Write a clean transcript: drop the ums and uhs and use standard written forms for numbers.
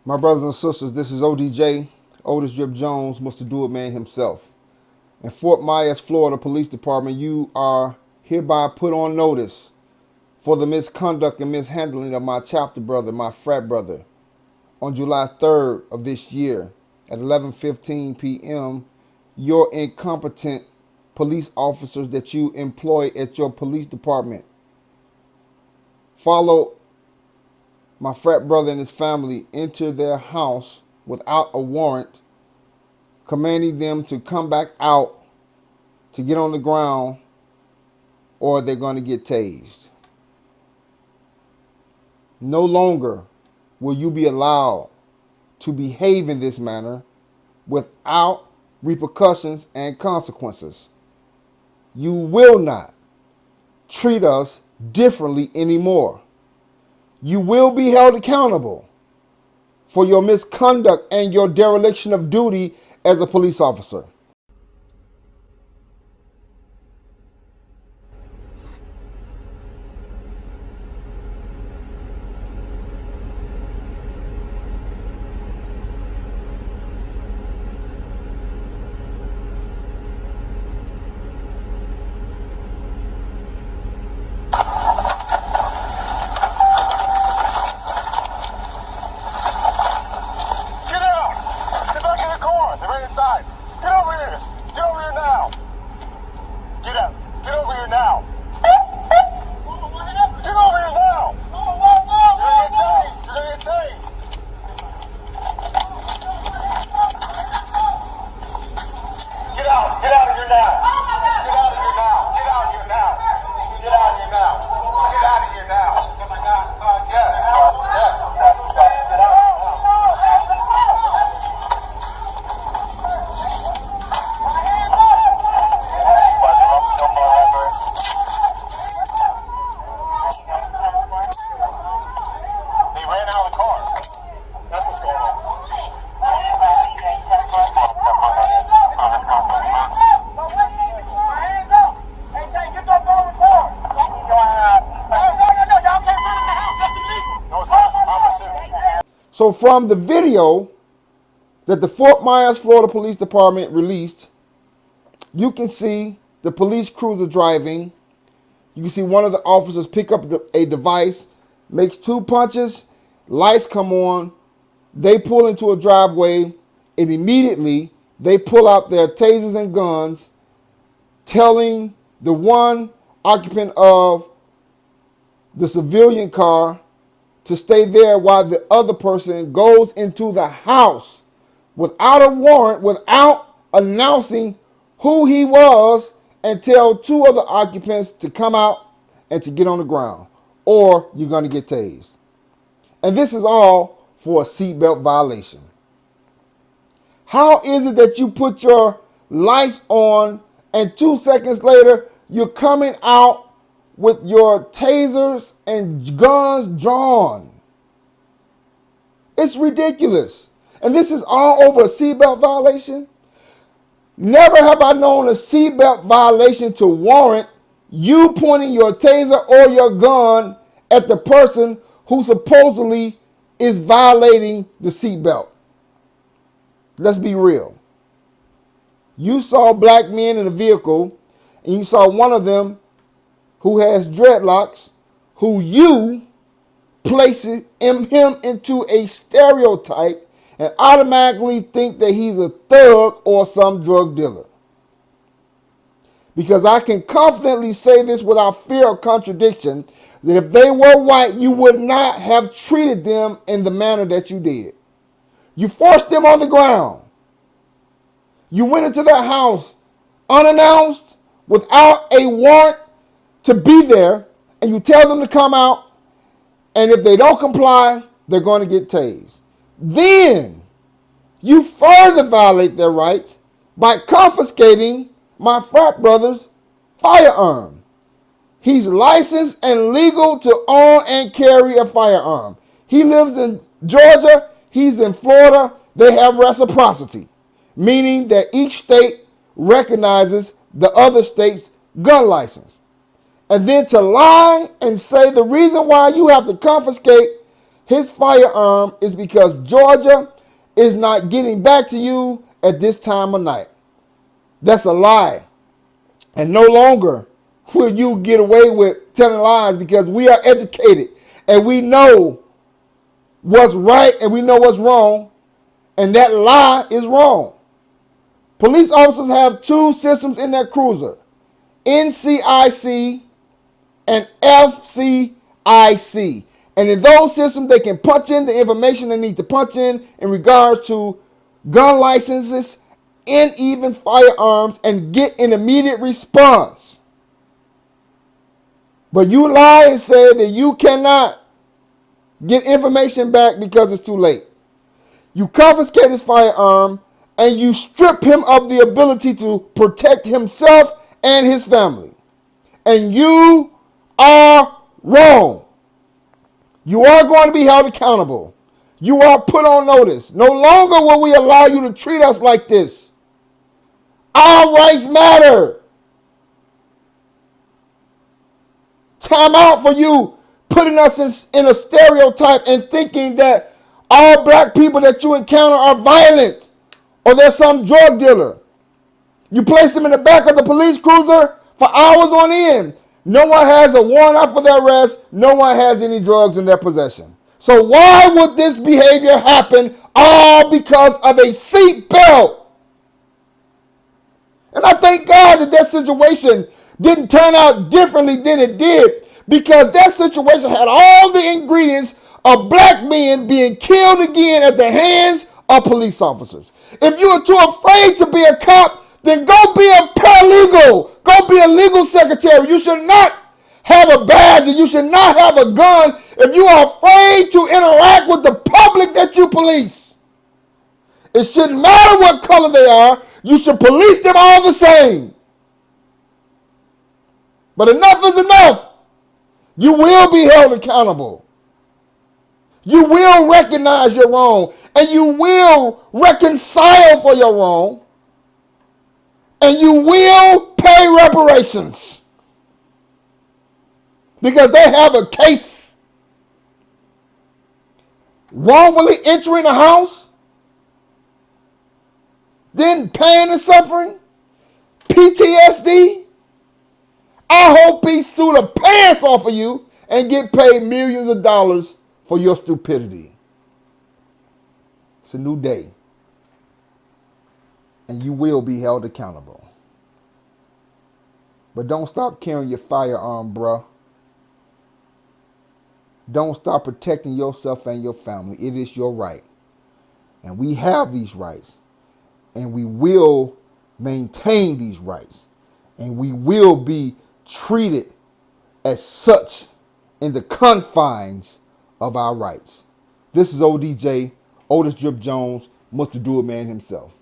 My brothers and sisters, this is ODJ, Otis Drip Jones, MrDoItMan himself. In Fort Myers, Florida Police Department, you are hereby put on notice for the misconduct and mishandling of my chapter brother, my frat brother. On July 3rd of this year at 11:15 p.m., your incompetent police officers that you employ at your police department followed my frat brother and his family into their house without a warrant, commanding them to come back out to get on the ground or they're going to get tased. No longer will you be allowed to behave in this manner without repercussions and consequences. You will not treat us differently anymore. You will be held accountable for your misconduct and your dereliction of duty as a police officer. Inside. Get over here. Get over here now. Get out. Get over here now. Get over here now. You're gonna get tased. You're gonna get tased. Get out. Get out of here now. Get out of here now. Get out of here now. Get out of here now. Get out of here now. Yes. Yes. Get out. So from the video that the Fort Myers, Florida Police Department released, you can see the police cruiser driving. You can see one of the officers pick up a device, makes two punches, lights come on, they pull into a driveway, and immediately they pull out their tasers and guns, telling the one occupant of the civilian car to stay there while the other person goes into the house without a warrant, without announcing who he was, and tell two other occupants to come out and to get on the ground, or you're going to get tased. And this is all for a seatbelt violation. How is it that you put your lights on and 2 seconds later you're coming out with your tasers and guns drawn? It's ridiculous. And this is all over a seatbelt violation? Never have I known a seatbelt violation to warrant you pointing your taser or your gun at the person who supposedly is violating the seatbelt. Let's be real. You saw black men in a vehicle, and you saw one of them who has dreadlocks, who you places him into a stereotype and automatically think that he's a thug or some drug dealer. Because I can confidently say this without fear of contradiction, that if they were white, you would not have treated them in the manner that you did. You forced them on the ground. You went into their house unannounced, without a warrant to be there, and you tell them to come out, and if they don't comply, they're going to get tased. Then you further violate their rights by confiscating my frat brother's firearm. He's licensed and legal to own and carry a firearm. He lives in Georgia. He's in Florida. They have reciprocity, meaning that each state recognizes the other state's gun license. And then to lie and say the reason why you have to confiscate his firearm is because Georgia is not getting back to you at this time of night. That's a lie. And no longer will you get away with telling lies, because we are educated and we know what's right and we know what's wrong, and that lie is wrong. Police officers have two systems in their cruiser, NCIC and FCIC. And in those systems, they can punch in the information they need to punch in regards to gun licenses and even firearms and get an immediate response. But you lie and say that you cannot get information back because it's too late. You confiscate his firearm and you strip him of the ability to protect himself and his family. And you are wrong. You are going to be held accountable. You are put on notice. No longer will we allow you to treat us like this. Our rights matter. Time out for you putting us in a stereotype and thinking that all black people that you encounter are violent or they're some drug dealer. You place them in the back of the police cruiser for hours on end. No one has a warrant out for their arrest. No one has any drugs in their possession. So why would this behavior happen all because of a seat belt? And I thank God that that situation didn't turn out differently than it did, because that situation had all the ingredients of black men being killed again at the hands of police officers. If you are too afraid to be a cop, then go be a paralegal. Go be a legal secretary. You should not have a badge and you should not have a gun if you are afraid to interact with the public that you police. It shouldn't matter what color they are. You should police them all the same. But enough is enough. You will be held accountable. You will recognize your wrong, and you will reconcile for your wrong, and you will pay reparations, because they have a case. Wrongfully entering a house, then pain and suffering, PTSD. I hope he sue the pants off of you and get paid millions of dollars for your stupidity. It's a new day, and you will be held accountable. But don't stop carrying your firearm, bruh. Don't stop protecting yourself and your family. It is your right. And we have these rights. And we will maintain these rights. And we will be treated as such in the confines of our rights. This is ODJ, Otis Drip Jones, Mr. Do It Man himself.